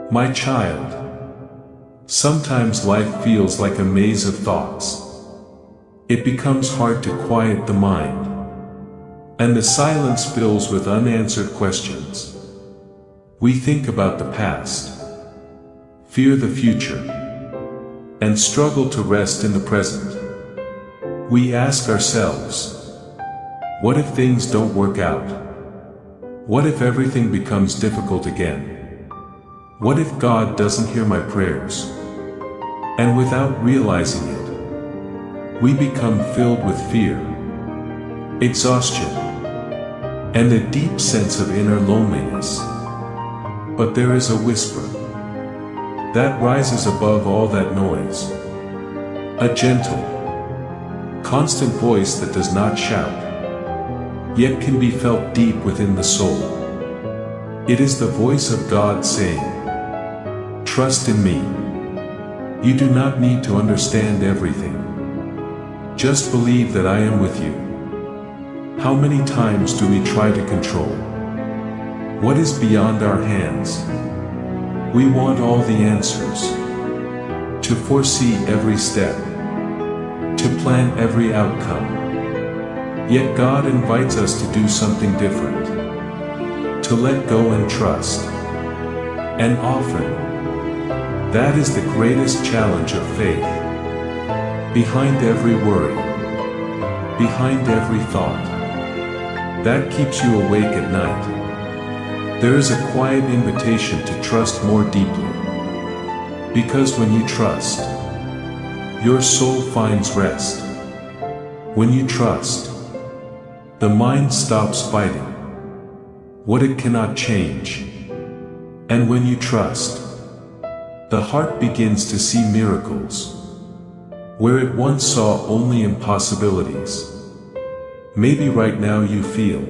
My child, sometimes life feels like a maze of thoughts. It becomes hard to quiet the mind, and the silence fills with unanswered questions. We think about the past, fear the future, and struggle to rest in the present. We ask ourselves, what if things don't work out? What if everything becomes difficult again? What if God doesn't hear my prayers? And without realizing it, we become filled with fear, exhaustion, and a deep sense of inner loneliness. But there is a whisper that rises above all that noise. A gentle, constant voice that does not shout, yet can be felt deep within the soul. It is the voice of God saying, "Trust in me. You do not need to understand everything. Just believe that I am with you." How many times do we try to control what is beyond our hands? We want all the answers, to foresee every step, to plan every outcome. Yet God invites us to do something different, to let go and trust. And often, that is the greatest challenge of faith. Behind every worry, behind every thought that keeps you awake at night, there is a quiet invitation to trust more deeply. Because when you trust, your soul finds rest. When you trust, the mind stops fighting what it cannot change. And when you trust, the heart begins to see miracles where it once saw only impossibilities. Maybe right now you feel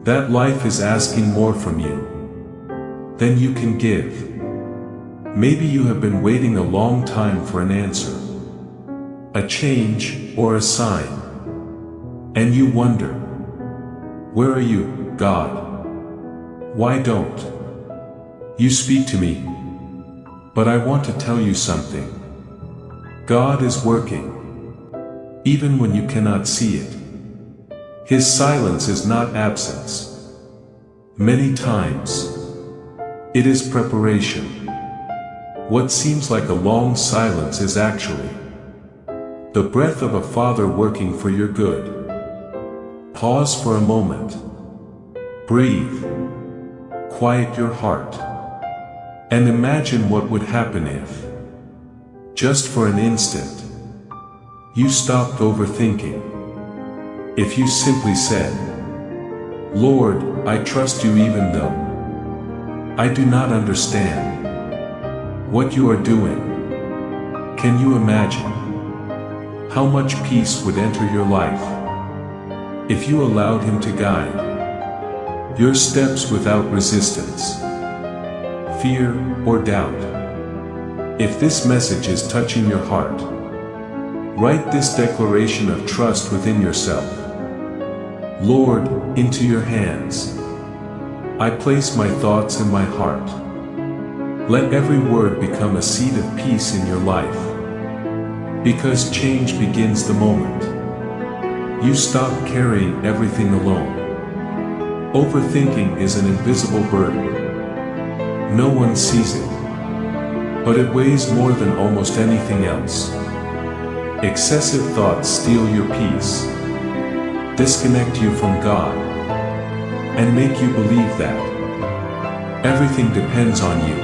that life is asking more from you than you can give. Maybe you have been waiting a long time for an answer, a change, or a sign. And you wonder, where are you, God? Why don't you speak to me? But I want to tell you something. God is working, even when you cannot see it. His silence is not absence. Many times, it is preparation. What seems like a long silence is actually the breath of a Father working for your good. Pause for a moment. Breathe. Quiet your heart. And imagine what would happen if, just for an instant, you stopped overthinking. If you simply said, "Lord, I trust you even though I do not understand what you are doing." Can you imagine how much peace would enter your life if you allowed Him to guide your steps without resistance, fear, or doubt? If this message is touching your heart, write this declaration of trust within yourself. Lord, into your hands I place my thoughts and my heart. Let every word become a seed of peace in your life. Because change begins the moment you stop carrying everything alone. Overthinking is an invisible burden. No one sees it, but it weighs more than almost anything else. Excessive thoughts steal your peace, disconnect you from God, and make you believe that everything depends on you.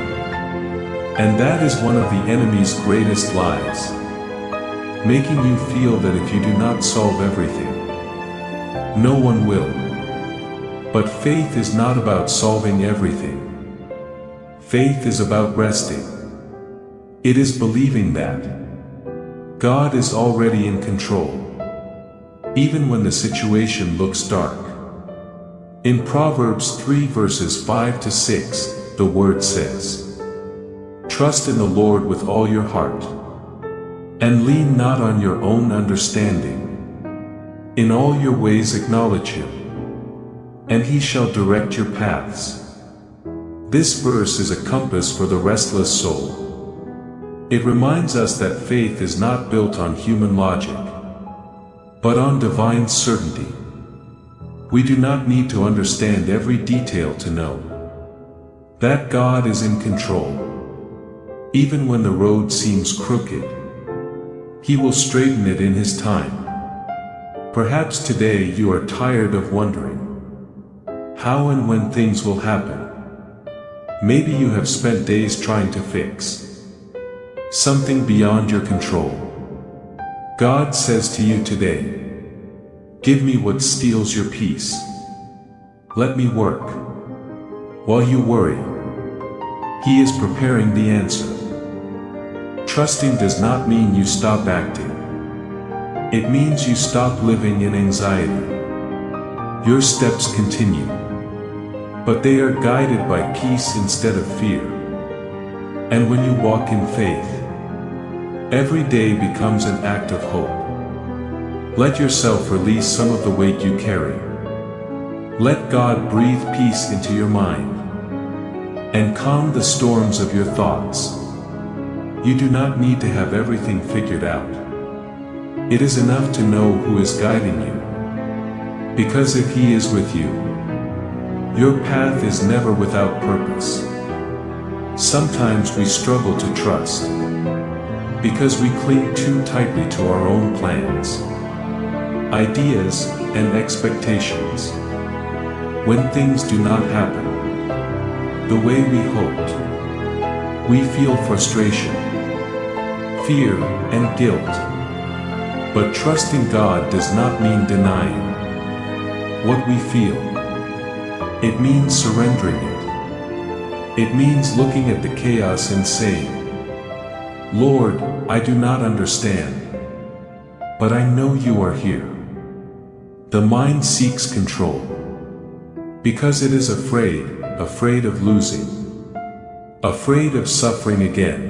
And that is one of the enemy's greatest lies, making you feel that if you do not solve everything, no one will. But faith is not about solving everything. Faith is about resting. It is believing that God is already in control, even when the situation looks dark. In Proverbs 3 verses 5 to 6, the word says, "Trust in the Lord with all your heart, and lean not on your own understanding. In all your ways acknowledge Him, and He shall direct your paths." This verse is a compass for the restless soul. It reminds us that faith is not built on human logic, but on divine certainty. We do not need to understand every detail to know that God is in control. Even when the road seems crooked, He will straighten it in His time. Perhaps today you are tired of wondering how and when things will happen. Maybe you have spent days trying to fix something beyond your control. God says to you today, "Give me what steals your peace. Let me work." While you worry, He is preparing the answer. Trusting does not mean you stop acting. It means you stop living in anxiety. Your steps continue, but they are guided by peace instead of fear. And when you walk in faith, every day becomes an act of hope. Let yourself release some of the weight you carry. Let God breathe peace into your mind and calm the storms of your thoughts. You do not need to have everything figured out. It is enough to know who is guiding you. Because if He is with you, your path is never without purpose. Sometimes we struggle to trust because we cling too tightly to our own plans, ideas, and expectations. When things do not happen the way we hoped, we feel frustration, fear, and guilt. But trusting God does not mean denying what we feel. It means surrendering it. It means looking at the chaos and saying, "Lord, I do not understand, but I know you are here." The mind seeks control because it is afraid of losing, afraid of suffering again,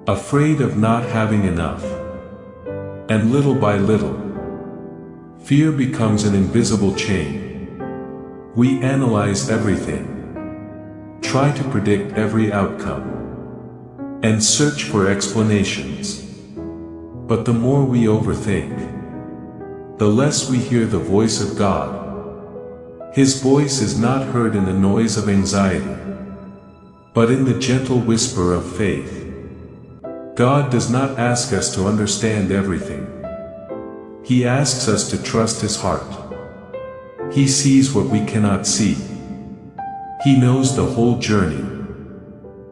afraid of not having enough. And little by little, fear becomes an invisible chain. We analyze everything, try to predict every outcome, and search for explanations. But the more we overthink, the less we hear the voice of God. His voice is not heard in the noise of anxiety, but in the gentle whisper of faith. God does not ask us to understand everything. He asks us to trust His heart. He sees what we cannot see. He knows the whole journey,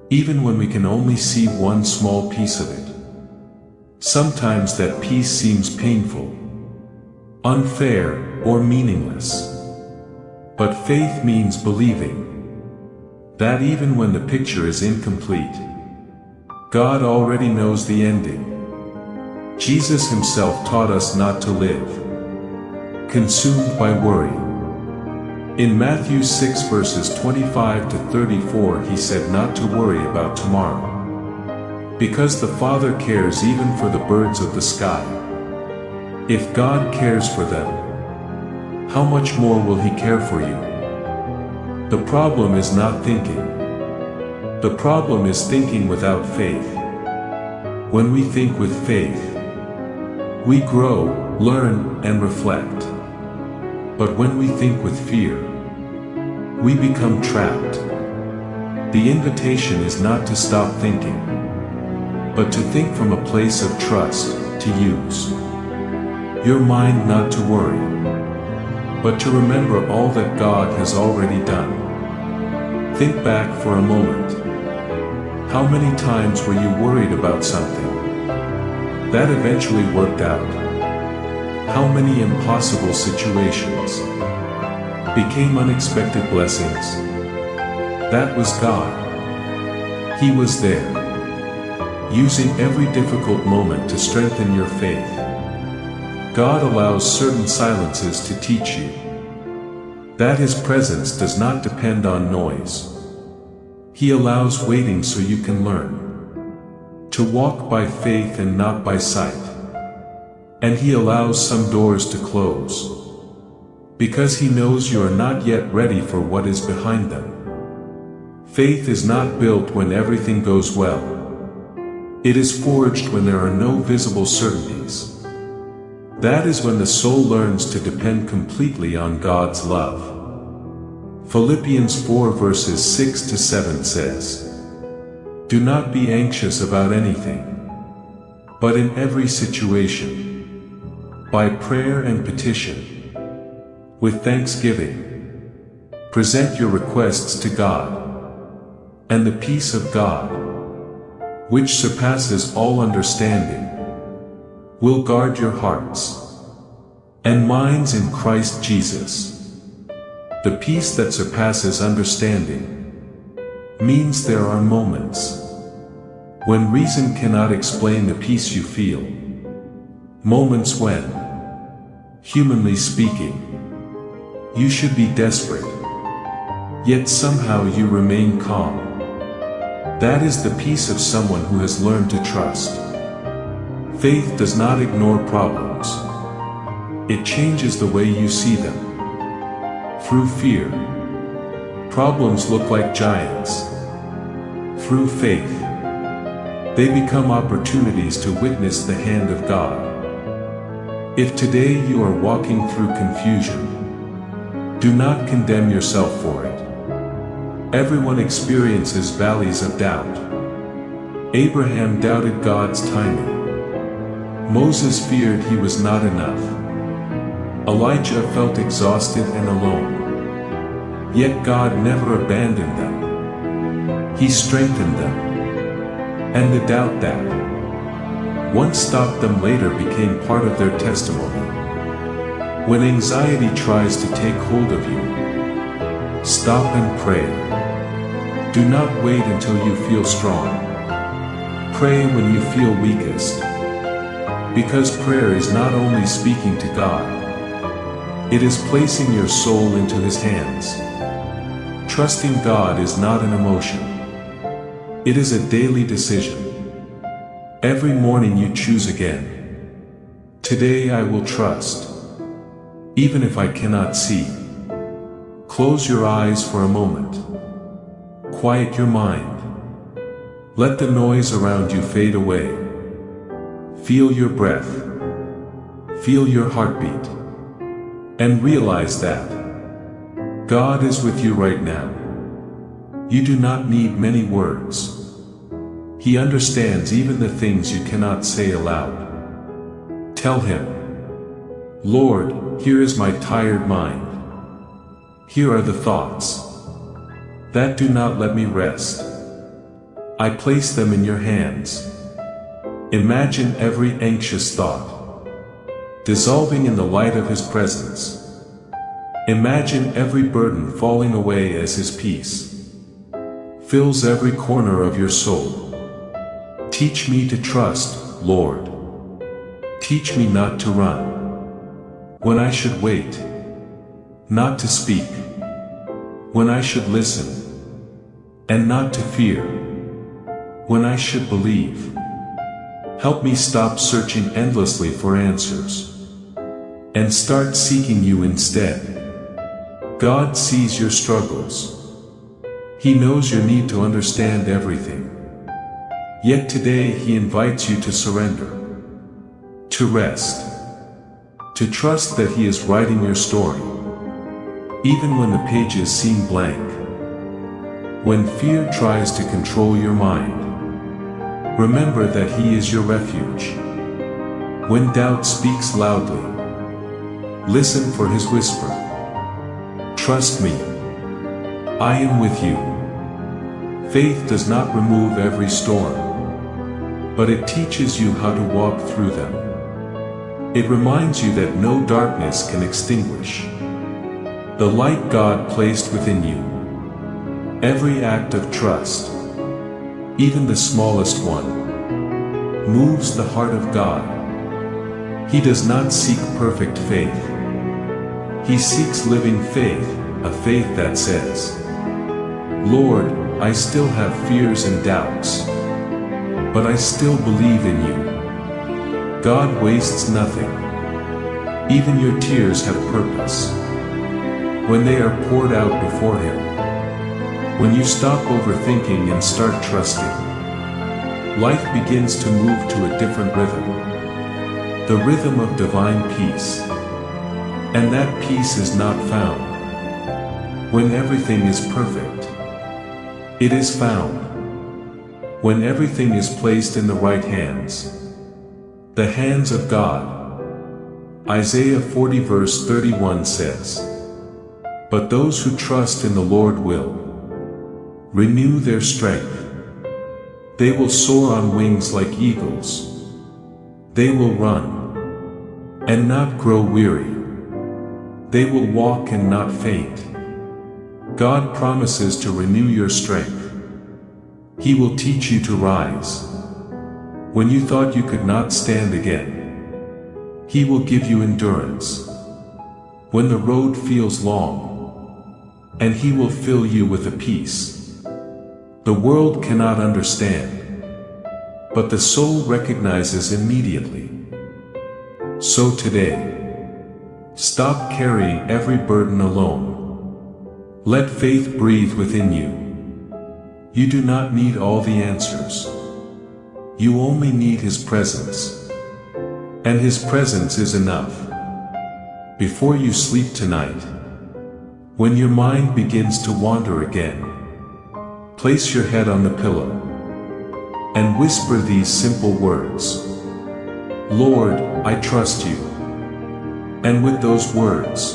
even when we can only see one small piece of it. Sometimes that piece seems painful, unfair, or meaningless. But faith means believing that even when the picture is incomplete, God already knows the ending. Jesus Himself taught us not to live consumed by worry. In Matthew 6 verses 25 to 34 He said not to worry about tomorrow, because the Father cares even for the birds of the sky. If God cares for them, how much more will He care for you? The problem is not thinking. The problem is thinking without faith. When we think with faith, we grow, learn, and reflect. But when we think with fear, we become trapped. The invitation is not to stop thinking, but to think from a place of trust, to use your mind not to worry, but to remember all that God has already done. Think back for a moment. How many times were you worried about something that eventually worked out? How many impossible situations became unexpected blessings? That was God. He was there, using every difficult moment to strengthen your faith. God allows certain silences to teach you that His presence does not depend on noise. He allows waiting so you can learn to walk by faith and not by sight. And He allows some doors to close because He knows you are not yet ready for what is behind them. Faith is not built when everything goes well. It is forged when there are no visible certainties. That is when the soul learns to depend completely on God's love. Philippians 4 verses 6 to 7 says, "Do not be anxious about anything, but in every situation, by prayer and petition, with thanksgiving, present your requests to God, and the peace of God, which surpasses all understanding, will guard your hearts and minds in Christ Jesus." The peace that surpasses understanding means there are moments when reason cannot explain the peace you feel. Moments when, humanly speaking, you should be desperate, yet somehow you remain calm. That is the peace of someone who has learned to trust. Faith does not ignore problems. It changes the way you see them. Through fear, problems look like giants. Through faith, they become opportunities to witness the hand of God. If today you are walking through confusion, do not condemn yourself for it. Everyone experiences valleys of doubt. Abraham doubted God's timing. Moses feared he was not enough. Elijah felt exhausted and alone. Yet God never abandoned them. He strengthened them. And the doubt that once stopped them later became part of their testimony. When anxiety tries to take hold of you, stop and pray. Do not wait until you feel strong. Pray when you feel weakest. Because prayer is not only speaking to God, it is placing your soul into His hands. Trusting God is not an emotion. It is a daily decision. Every morning you choose again. Today I will trust, even if I cannot see. Close your eyes for a moment. Quiet your mind. Let the noise around you fade away. Feel your breath. Feel your heartbeat. And realize that God is with you right now. You do not need many words. He understands even the things you cannot say aloud. Tell Him, "Lord, here is my tired mind. Here are the thoughts that do not let me rest. I place them in your hands." Imagine every anxious thought dissolving in the light of His presence. Imagine every burden falling away as His peace fills every corner of your soul. Teach me to trust, Lord. Teach me not to run when I should wait, not to speak when I should listen, and not to fear when I should believe. Help me stop searching endlessly for answers and start seeking you instead. God sees your struggles. He knows your need to understand everything. Yet today He invites you to surrender, to rest, to trust that He is writing your story, even when the pages seem blank. When fear tries to control your mind, remember that He is your refuge. When doubt speaks loudly, listen for His whisper. Trust me, I am with you. Faith does not remove every storm, but it teaches you how to walk through them. It reminds you that no darkness can extinguish the light God placed within you. Every act of trust, even the smallest one, moves the heart of God. He does not seek perfect faith. He seeks living faith, a faith that says, "Lord, I still have fears and doubts, but I still believe in you." God wastes nothing. Even your tears have purpose when they are poured out before Him. When you stop overthinking and start trusting, life begins to move to a different rhythm. The rhythm of divine peace. And that peace is not found when everything is perfect. It is found when everything is placed in the right hands, the hands of God. Isaiah 40 verse 31 says, "But those who trust in the Lord will renew their strength. They will soar on wings like eagles. They will run and not grow weary. They will walk and not faint." God promises to renew your strength. He will teach you to rise. When you thought you could not stand again, He will give you endurance. When the road feels long, and He will fill you with a peace the world cannot understand, but the soul recognizes immediately. So today, stop carrying every burden alone. Let faith breathe within you. You do not need all the answers. You only need His presence. And His presence is enough. Before you sleep tonight, when your mind begins to wander again, place your head on the pillow and whisper these simple words: "Lord, I trust you." And with those words,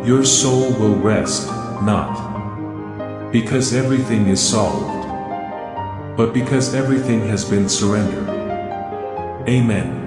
your soul will rest, not because everything is solved, but because everything has been surrendered. Amen.